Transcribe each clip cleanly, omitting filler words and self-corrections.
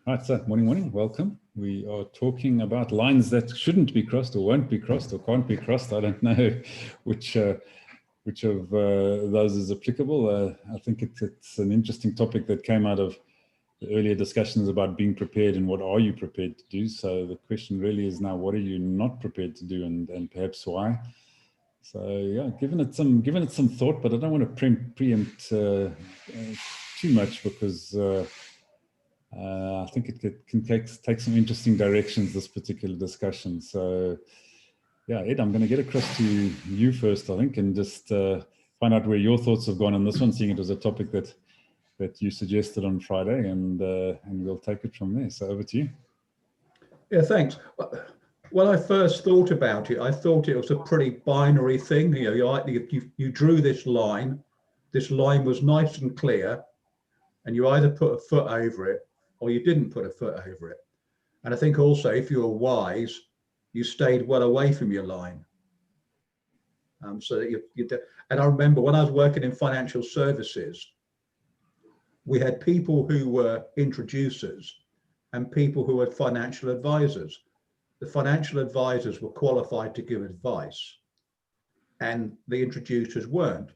Right, so morning, welcome. We are talking about lines that shouldn't be crossed or won't be crossed or can't be crossed. I don't know which of those is applicable. I think it's an interesting topic that came out of the earlier discussions about being prepared and what are you prepared to do. So the question really is now, what are you not prepared to do, and perhaps why? So yeah, given it some thought, but I don't want to preempt too much because I think it can take some interesting directions, this particular discussion. So yeah, Ed, I'm going to get across to you first, I think, and just find out where your thoughts have gone on this one, seeing it was a topic that you suggested on Friday, and we'll take it from there. So over to you. Yeah, thanks. When I first thought about it, I thought it was a pretty binary thing. You know, you drew this line. This line was nice and clear, and you either put a foot over it or you didn't put a foot over it. And I think also, if you were wise, you stayed well away from your line. So that and I remember when I was working in financial services, we had people who were introducers and people who were financial advisors. The financial advisors were qualified to give advice and the introducers weren't.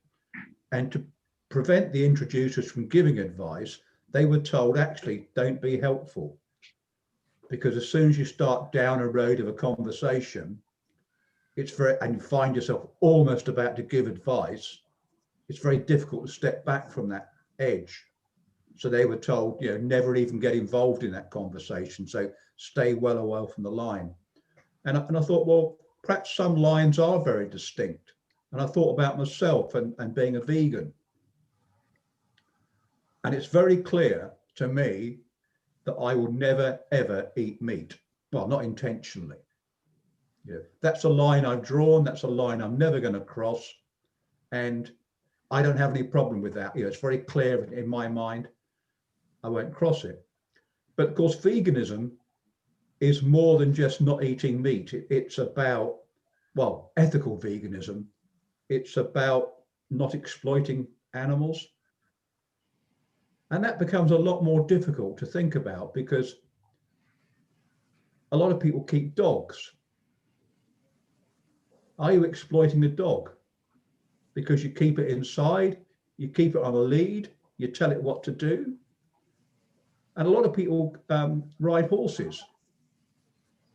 And to prevent the introducers from giving advice, they were told, actually, don't be helpful. Because as soon as you start down a road of a conversation, and you find yourself almost about to give advice, it's very difficult to step back from that edge. So they were told, you know, never even get involved in that conversation. So stay well away from the line. And I thought, well, perhaps some lines are very distinct. And I thought about myself and being a vegan. And it's very clear to me that I will never, ever eat meat. Well, not intentionally. Yeah, that's a line I've drawn. That's a line I'm never going to cross. And I don't have any problem with that. You know, it's very clear in my mind. I won't cross it. But of course, veganism is more than just not eating meat. It's about, well, ethical veganism. It's about not exploiting animals. And that becomes a lot more difficult to think about because a lot of people keep dogs. Are you exploiting a dog? Because you keep it inside, you keep it on a lead, you tell it what to do. And a lot of people ride horses.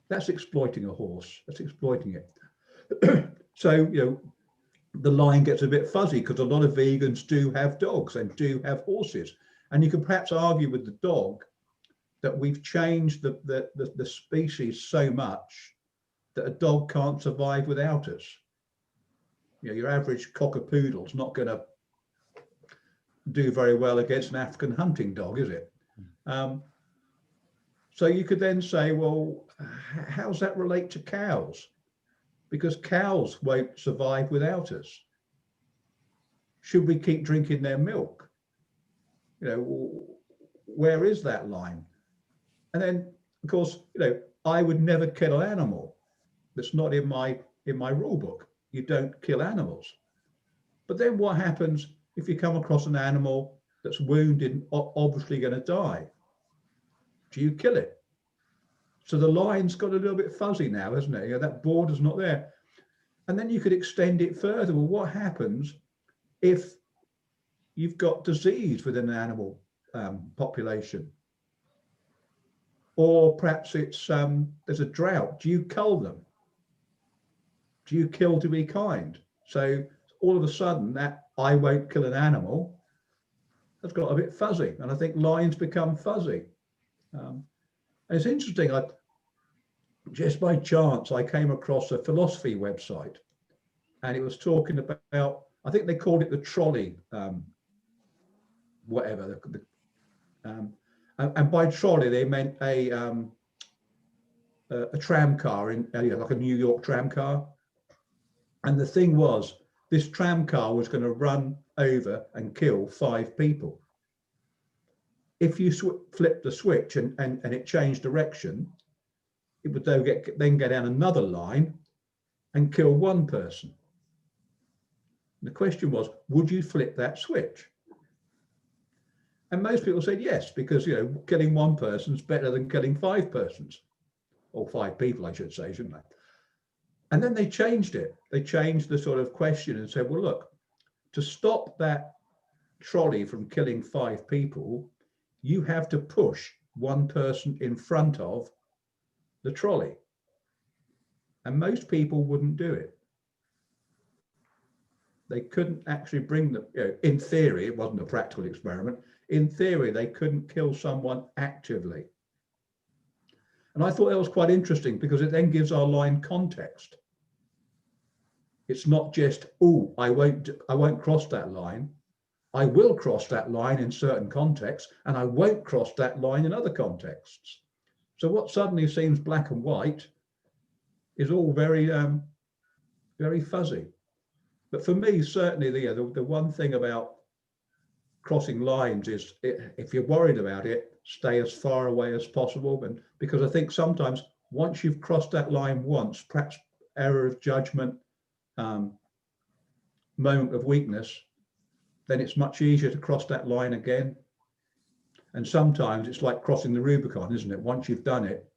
That's exploiting a horse, that's exploiting it. So, you know, the line gets a bit fuzzy because a lot of vegans do have dogs and do have horses. And you can perhaps argue with the dog that we've changed the species so much that a dog can't survive without us. You know, your average cockapoodle is not going to do very well against an African hunting dog, is it? So you could then say, well, how does that relate to cows? Because cows won't survive without us. Should we keep drinking their milk? You know, where is that line? And then, of course, you know, I would never kill an animal. That's not in my rule book. You don't kill animals. But then what happens if you come across an animal that's wounded and obviously going to die? Do you kill it? So the line's got a little bit fuzzy now, hasn't it? You know, that border's not there. And then you could extend it further. Well, what happens if you've got disease within an animal population? Or perhaps it's there's a drought. Do you cull them? Do you kill to be kind? So all of a sudden that I won't kill an animal has got a bit fuzzy. And I think lines become fuzzy. And it's interesting, just by chance, I came across a philosophy website and it was talking about, I think they called it the trolley, whatever. And by trolley, they meant a tram car, like a New York tram car. And the thing was, this tram car was going to run over and kill 5 people. If you flip the switch and it changed direction, it would then get down another line and kill 1 person. And the question was, would you flip that switch? And most people said yes, because, you know, killing one person is better than killing 5 persons, or 5 people, I should say, shouldn't they? And then they changed it. They changed the sort of question and said, well, look, to stop that trolley from killing 5 people, you have to push one person in front of the trolley. And most people wouldn't do it. They couldn't actually bring them, you know, in theory, it wasn't a practical experiment. In theory, they couldn't kill someone actively. And I thought that was quite interesting, because it then gives our line context. It's not just, oh, I won't cross that line. I will cross that line in certain contexts, and I won't cross that line in other contexts. So what suddenly seems black and white is all very, very fuzzy. But for me, certainly the one thing about crossing lines is, if you're worried about it, stay as far away as possible. And because I think sometimes once you've crossed that line once, perhaps error of judgment, moment of weakness, then it's much easier to cross that line again. And sometimes it's like crossing the Rubicon, isn't it? Once you've done it,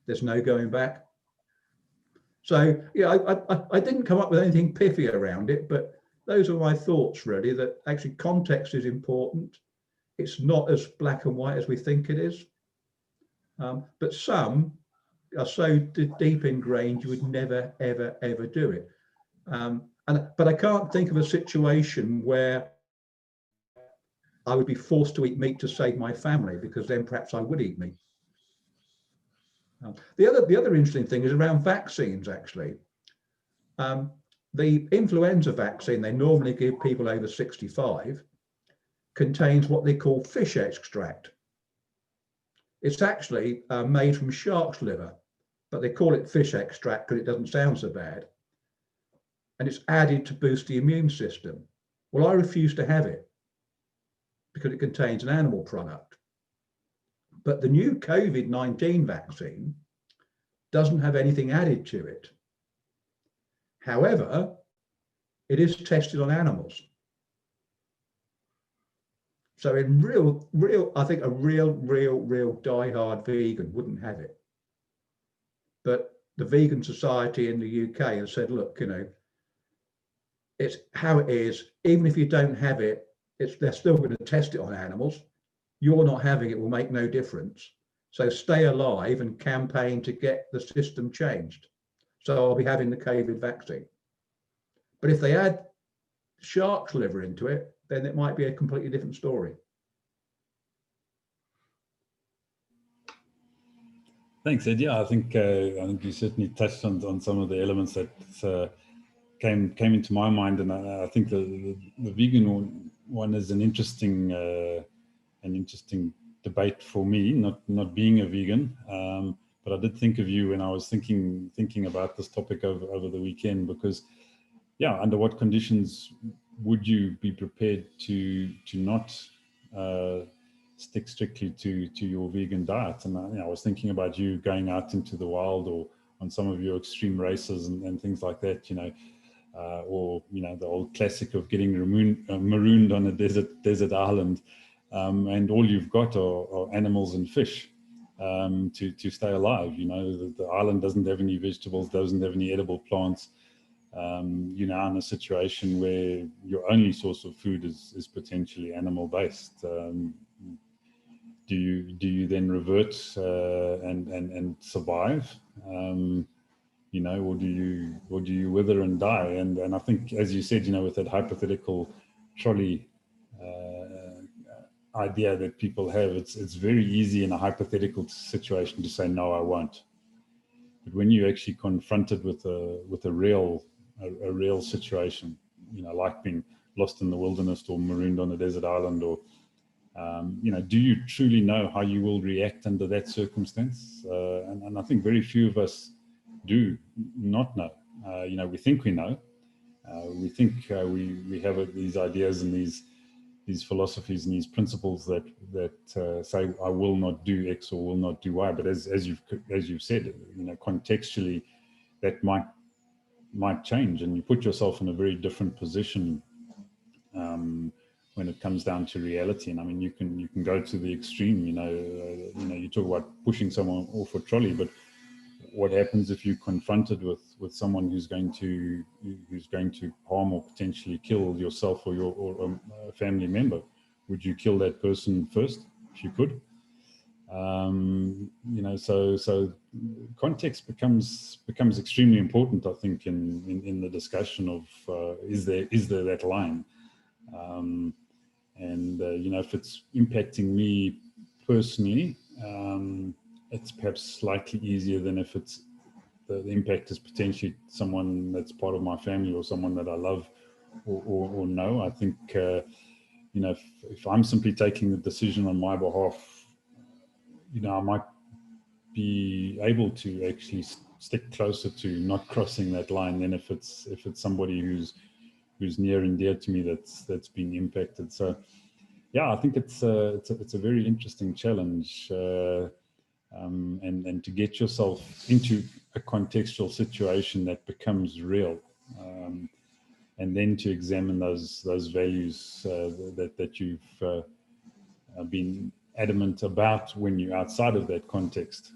there's no going back. So yeah, I didn't come up with anything pithy around it, but those are my thoughts, really, that actually context is important. It's not as black and white as we think it is. But some are so deep ingrained, you would never, ever, ever do it. But I can't think of a situation where I would be forced to eat meat to save my family, because then perhaps I would eat meat. The other interesting thing is around vaccines, actually. The influenza vaccine they normally give people over 65 contains what they call fish extract. It's actually made from shark's liver, but they call it fish extract because it doesn't sound so bad. And it's added to boost the immune system. Well, I refuse to have it because it contains an animal product. But the new COVID-19 vaccine doesn't have anything added to it. However, it is tested on animals. So in real, I think a real diehard vegan wouldn't have it. But the Vegan Society in the UK has said, look, you know, it's how it is. Even if you don't have it, they're still going to test it on animals. You're not having it will make no difference. So stay alive and campaign to get the system changed. So I'll be having the COVID vaccine. But if they add shark's liver into it, then it might be a completely different story. Thanks, Ed. Yeah, I think you certainly touched on some of the elements that came into my mind, and I think the vegan one is an interesting debate for me. Not being a vegan, but I did think of you when I was thinking about this topic over the weekend, because yeah, under what conditions would you be prepared to not stick strictly to your vegan diet? And I was thinking about you going out into the wild, or on some of your extreme races and things like that, you know, or you know, the old classic of getting marooned on a desert island, and all you've got are animals and fish to stay alive. You know, the island doesn't have any vegetables, doesn't have any edible plants. You're now in a situation where your only source of food is potentially animal based. Do you then revert and survive? You know, or do you wither and die? And I think, as you said, you know, with that hypothetical trolley idea that people have, it's very easy in a hypothetical situation to say no, I won't. But when you're actually confronted with a real situation, you know, like being lost in the wilderness or marooned on a desert island, or you know, do you truly know how you will react under that circumstance? And I think very few of us do not know. You know, we think we know. We think we have these ideas and these philosophies and these principles that say I will not do X or will not do Y. But as you've said, you know, contextually, that might change, and you put yourself in a very different position when it comes down to reality. And I mean, you can go to the extreme. You talk about pushing someone off a trolley, but what happens if you're confronted with someone who's going to harm or potentially kill yourself or a family member? Would you kill that person first if you could? So context becomes extremely important, I think, in the discussion of is there that line, if it's impacting me personally, it's perhaps slightly easier than if it's the impact is potentially someone that's part of my family or someone that I love or know. I think if I'm simply taking the decision on my behalf, I might be able to actually stick closer to not crossing that line than if it's somebody who's near and dear to me that's been impacted. So yeah, I think it's a very interesting challenge, and to get yourself into a contextual situation that becomes real, and then to examine those values that you've been adamant about when you're outside of that context,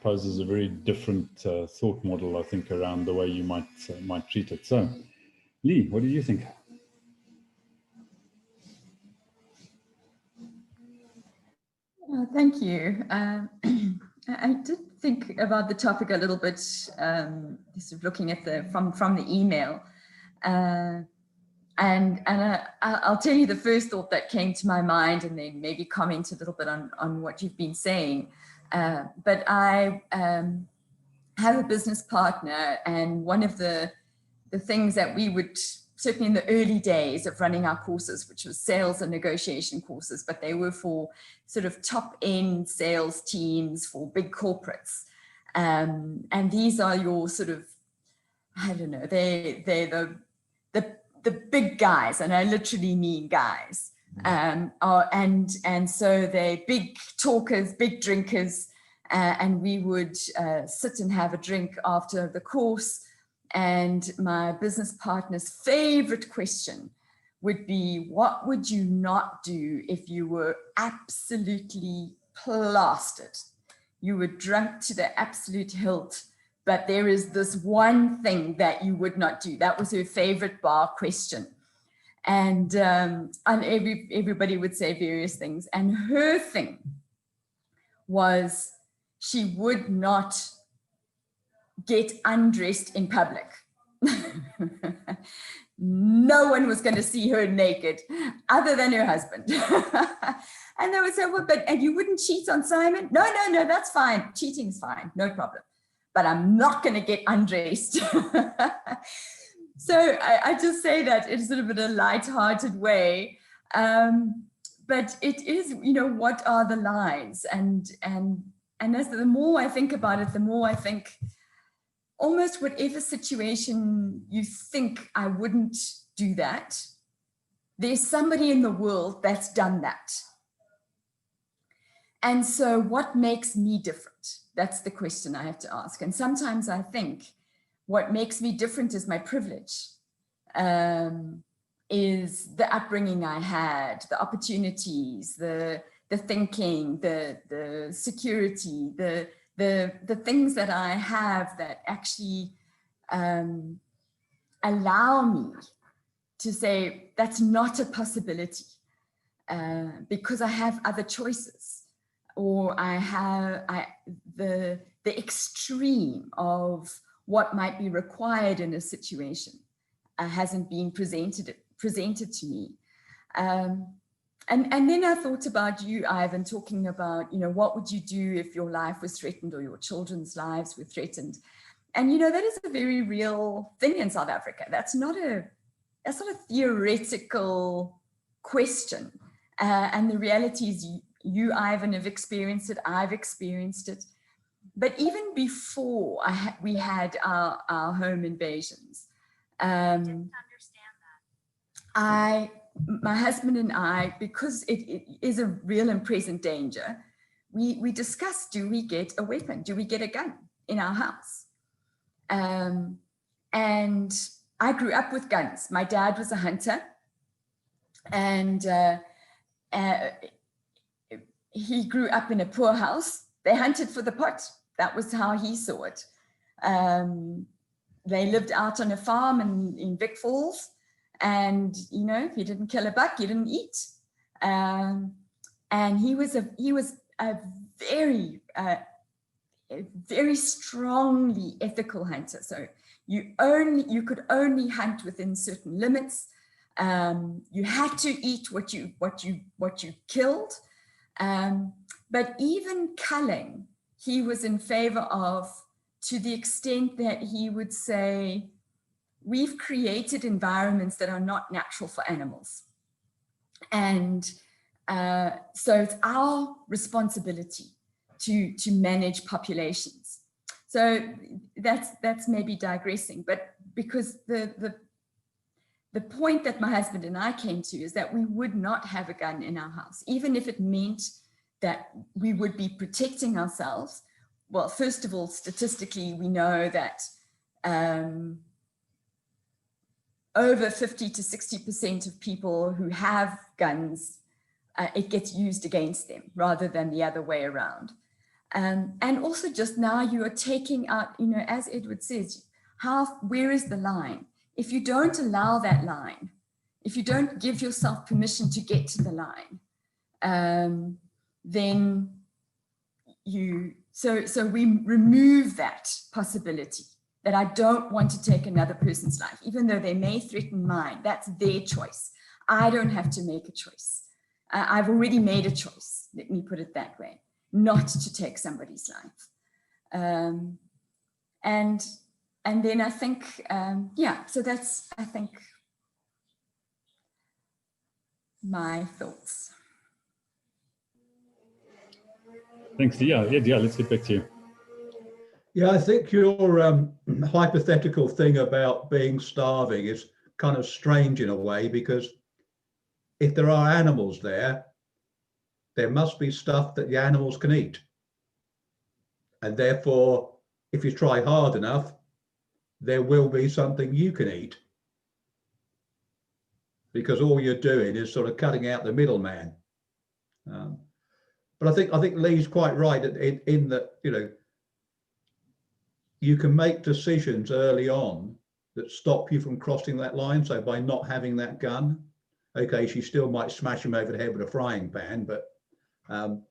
poses a very different thought model, I think, around the way you might treat it. So, Lee, what do you think? Thank you. I did think about the topic a little bit, sort of looking at from the email. And I'll tell you the first thought that came to my mind, and then maybe comment a little bit on what you've been saying. But I have a business partner, and one of the things that we would, certainly in the early days of running our courses, which was sales and negotiation courses, but they were for sort of top end sales teams for big corporates. And these are your sort of, I don't know, they're the big guys, and I literally mean guys. And so they're big talkers, big drinkers, and we would sit and have a drink after the course. And my business partner's favorite question would be, what would you not do if you were absolutely plastered? You were drunk to the absolute hilt, but there is this one thing that you would not do. That was her favorite bar question. And everybody would say various things. And her thing was she would not get undressed in public. No one was going to see her naked other than her husband. And they would say, well, and you wouldn't cheat on Simon? No, that's fine. Cheating's fine, no problem. But I'm not going to get undressed. So I just say that in sort of in a light-hearted way. But it is, what are the lines? And as the more I think about it, the more I think almost whatever situation you think I wouldn't do that, there's somebody in the world that's done that. And so what makes me different? That's the question I have to ask. And sometimes I think what makes me different is my privilege, is the upbringing I had, the opportunities, the thinking, the security, the things that I have that actually allow me to say that's not a possibility, because I have other choices. Or I have the extreme of what might be required in a situation hasn't been presented to me. And then I thought about you, Ivan, talking about, what would you do if your life was threatened or your children's lives were threatened? And, that is a very real thing in South Africa. That's not a theoretical question. And the reality is you, Ivan, have experienced it. I've experienced it. But even before we had our home invasions, I didn't understand that. My husband and I, because it is a real and present danger, we discussed, do we get a weapon? Do we get a gun in our house? And I grew up with guns. My dad was a hunter, and he grew up in a poor house. They hunted for the pot. That was how he saw it. They lived out on a farm in Vic Falls, and you know, if you didn't kill a buck, you didn't eat. And he was a very strongly ethical hunter. So you could only hunt within certain limits. You had to eat what you killed. But even culling, he was in favor of, to the extent that he would say, we've created environments that are not natural for animals. And so it's our responsibility to manage populations. So that's maybe digressing, but because the point that my husband and I came to is that we would not have a gun in our house, even if it meant that we would be protecting ourselves. Well, first of all, statistically, we know that over 50 to 60% of people who have guns, it gets used against them rather than the other way around. And also just now you are taking out, you know, as Edward says, where is the line? If you don't allow that line, if you don't give yourself permission to get to the line, then so we remove that possibility that I don't want to take another person's life, even though they may threaten mine. That's their choice. I don't have to make a choice. I've already made a choice, let me put it that way, not to take somebody's life. And then I think, yeah, so that's, I think, my thoughts. Thanks. Yeah, let's get back to you. Yeah, I think your hypothetical thing about being starving is kind of strange in a way, because if there are animals there must be stuff that the animals can eat. And therefore, if you try hard enough, there will be something you can eat. Because all you're doing is sort of cutting out the middleman. But I think Lee's quite right in that, you know, you can make decisions early on that stop you from crossing that line. So by not having that gun, okay, she still might smash him over the head with a frying pan, but and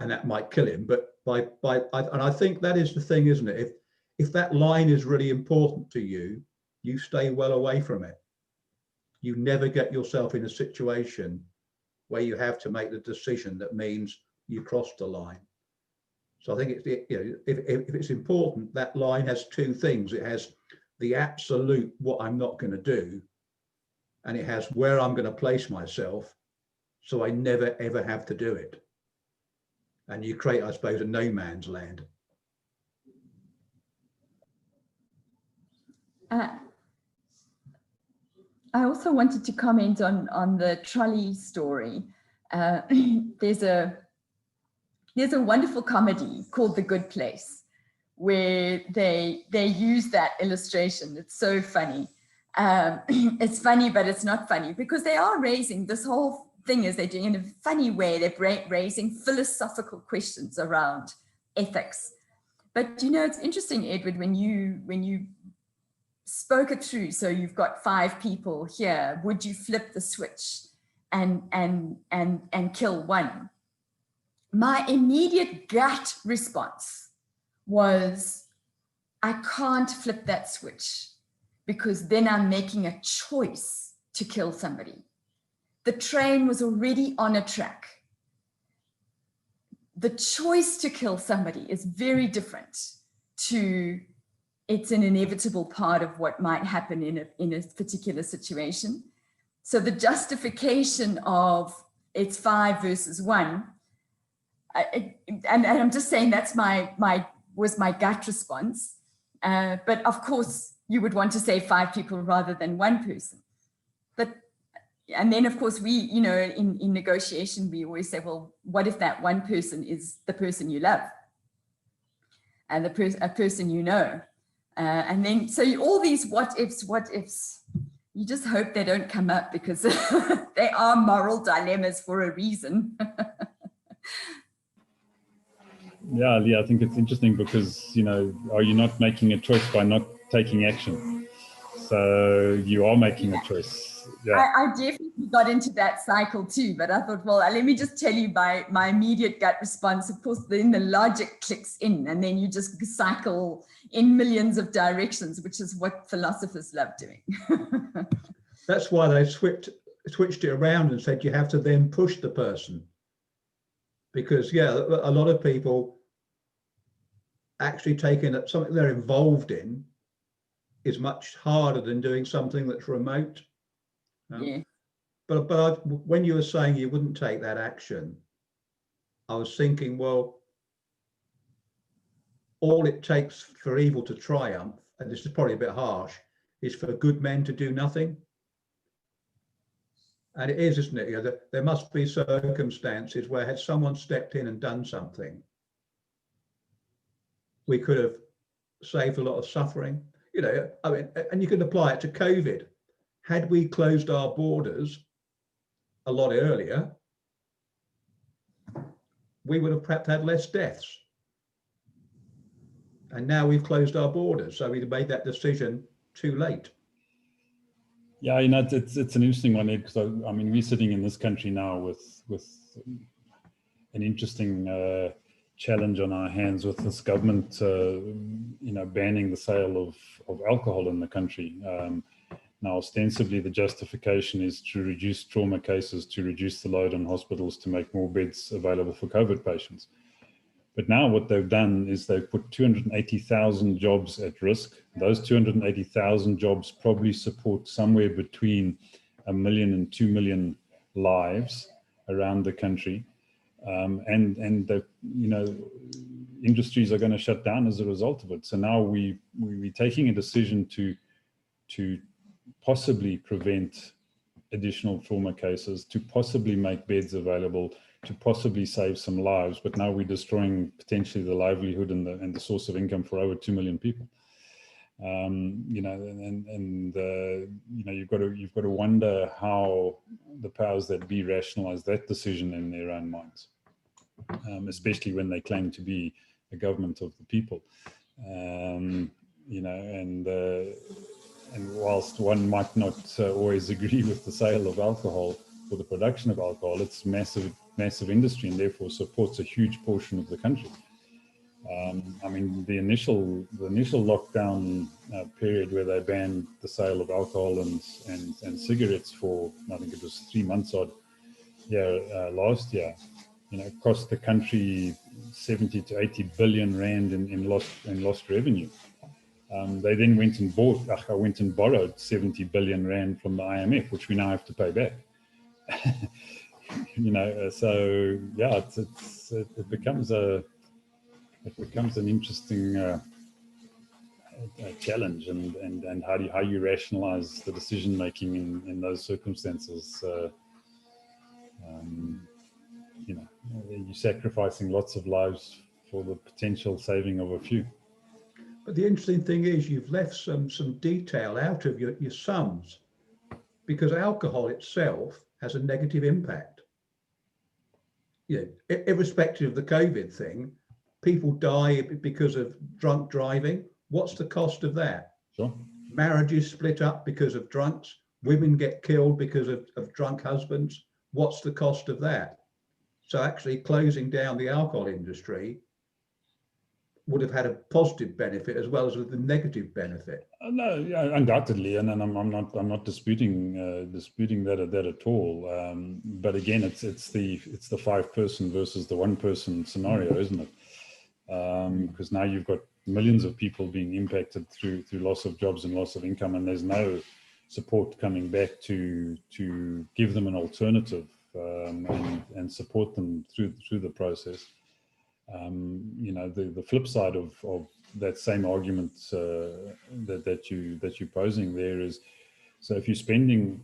that might kill him. But and I think that is the thing, isn't it? If that line is really important to you, you stay well away from it. You never get yourself in a situation where you have to make the decision that means you cross the line. So I think it's, you know, if it's important, that line has two things. It has the absolute what I'm not going to do, and it has where I'm going to place myself, so I never ever have to do it. And you create, I suppose, a no man's land. I also wanted to comment on the trolley story. There's a wonderful comedy called The Good Place, where they use that illustration. It's so funny. It's funny, but it's not funny, because they are raising this whole thing is they're doing in a funny way. They're raising philosophical questions around ethics. But you know, it's interesting, Edward, when you spoke it through. So you've got 5 people here. Would you flip the switch and kill one? My immediate gut response was, I can't flip that switch, because then I'm making a choice to kill somebody. The train was already on a track. The choice to kill somebody is very different to, it's an inevitable part of what might happen in a particular situation. So the justification of it's 5 versus 1, and I'm just saying that's was my gut response. But of course, you would want to say 5 people rather than 1 person. And then of course, we, you know, in negotiation, we always say, well, what if that 1 person is the person you love? And a person you know? And then, so all these what ifs, you just hope they don't come up, because they are moral dilemmas for a reason. Yeah, I think it's interesting because, you know, are you not making a choice by not taking action? So you are making a choice. Yeah. I definitely got into that cycle too, but I thought, well, let me just tell you my immediate gut response. Of course, then the logic clicks in, and then you just cycle in millions of directions, which is what philosophers love doing. That's why they switched it around and said you have to then push the person. Because, yeah, a lot of people actually taking something they're involved in is much harder than doing something that's remote. Yeah. But when you were saying you wouldn't take that action, I was thinking, well, all it takes for evil to triumph, and this is probably a bit harsh, is for good men to do nothing. And it is, isn't it? You know, there must be circumstances where, had someone stepped in and done something, we could have saved a lot of suffering. You know, I mean, and you can apply it to COVID. Had we closed our borders a lot earlier, we would have perhaps had less deaths. And now we've closed our borders, so we made that decision too late. Yeah, you know, it's an interesting one, Ed, because I mean, we're sitting in this country now with an interesting challenge on our hands with this government, you know, banning the sale of alcohol in the country. Now, ostensibly, the justification is to reduce trauma cases, to reduce the load on hospitals, to make more beds available for COVID patients. But now what they've done is they've put 280,000 jobs at risk. Those 280,000 jobs probably support somewhere between 1 million and 2 million lives around the country. And the, you know, industries are going to shut down as a result of it. So now we're taking a decision to possibly prevent additional trauma cases, to possibly make beds available, to possibly save some lives, but now we're destroying potentially the livelihood and the source of income for over 2 million people. You know, and you know, you've got to wonder how the powers that be rationalize that decision in their own minds, especially when they claim to be a government of the people. You know, and whilst one might not always agree with the sale of alcohol or the production of alcohol, it's massive industry, and therefore supports a huge portion of the country. I mean, the initial lockdown period where they banned the sale of alcohol and cigarettes for, I think it was 3 months odd, last year, you know, cost the country 70 to 80 billion rand in lost revenue. They then went and borrowed 70 billion rand from the IMF, which we now have to pay back. You know, so yeah, it becomes an interesting challenge, and how you rationalize the decision making in those circumstances. You know, you're sacrificing lots of lives for the potential saving of a few. But the interesting thing is you've left some detail out of your sums, because alcohol itself has a negative impact. You know, irrespective of the COVID thing, people die because of drunk driving. What's the cost of that? Sure. Marriages split up because of drunks. Women get killed because of drunk husbands. What's the cost of that? So actually closing down the alcohol industry would have had a positive benefit as well as with the negative benefit. No, yeah, undoubtedly, and I'm not disputing that at all. But again, it's the 5-person versus the 1-person scenario, isn't it? Because now you've got millions of people being impacted through loss of jobs and loss of income, and there's no support coming back to give them an alternative and support them through the process. You know, the flip side of that same argument that you're posing there is, so if you're spending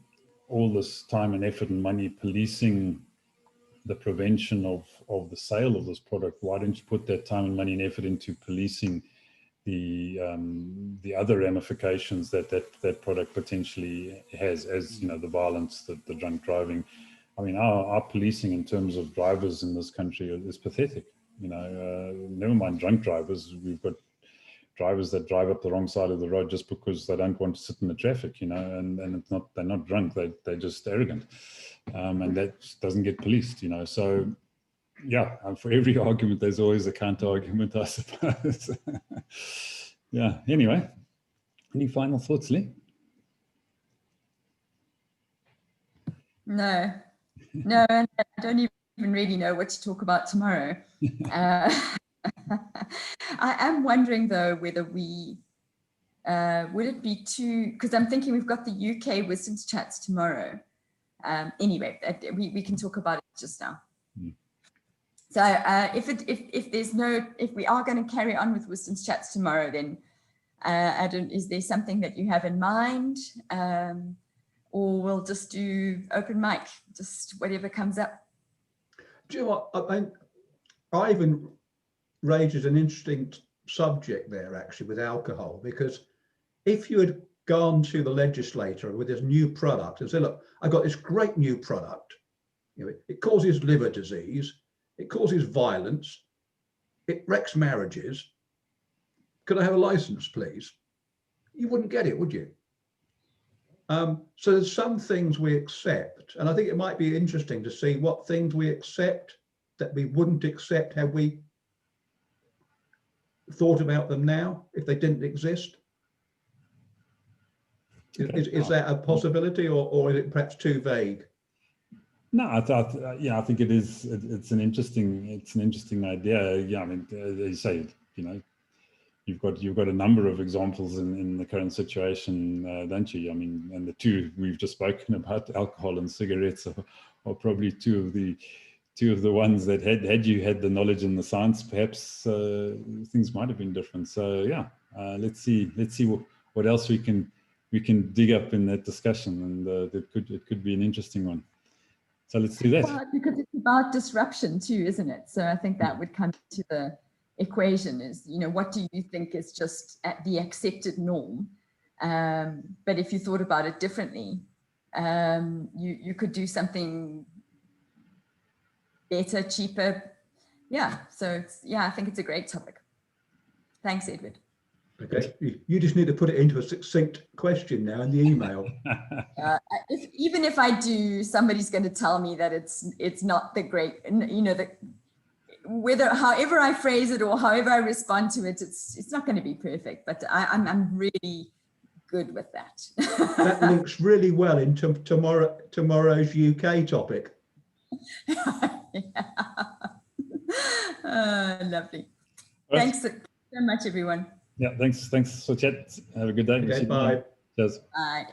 all this time and effort and money policing the prevention of the sale of this product, why don't you put that time and money and effort into policing the other ramifications that product potentially has, as you know, the violence, the drunk driving. I mean, our policing in terms of drivers in this country is pathetic. You know, never mind drunk drivers. We've got drivers that drive up the wrong side of the road just because they don't want to sit in the traffic, you know, and it's not, they're not drunk, they're just arrogant, and that doesn't get policed, you know. So yeah, for every argument there's always a counter argument, I suppose. Yeah, anyway, any final thoughts, Lee? No, and I don't even really know what to talk about tomorrow. I am wondering though whether we would it be too, because I'm thinking we've got the UK Wisdom's Chats tomorrow. Anyway, we can talk about it just now. So if we are going to carry on with Wisdom's Chats tomorrow, then is there something that you have in mind, or we'll just do open mic, just whatever comes up? Do you know what? Ivan raises an interesting subject there, actually, with alcohol, because if you had gone to the legislator with this new product and said, look, I got this great new product, you know, it causes liver disease, it causes violence, it wrecks marriages, could I have a license, please? You wouldn't get it, would you? So there's some things we accept, and I think it might be interesting to see what things we accept that we wouldn't accept had we thought about them now if they didn't exist. Is that a possibility, or is it perhaps too vague? No, yeah, I think it is. It's an interesting idea. Yeah, I mean, as you say, you know, you've got a number of examples in the current situation, don't you? I mean, and the two we've just spoken about, alcohol and cigarettes, are probably two of the ones that had you had the knowledge and the science, perhaps things might have been different. So yeah, let's see what else we can dig up in that discussion, and it could be an interesting one. So let's do that. Well, because it's about disruption too, isn't it? So I think that would come to the equation is, you know, what do you think is just at the accepted norm? But if you thought about it differently, you could do something better, cheaper. Yeah. So I think it's a great topic. Thanks, Edward. Okay, you just need to put it into a succinct question now in the email. Even if I do, somebody's going to tell me that it's not the great, you know, however I phrase it or however I respond to it, it's not going to be perfect. But I'm really good with that. That links really well into tomorrow's UK topic. Lovely. Right. Thanks so much, everyone. Yeah, thanks for chat. Have a good day. Okay, bye. Cheers. Bye.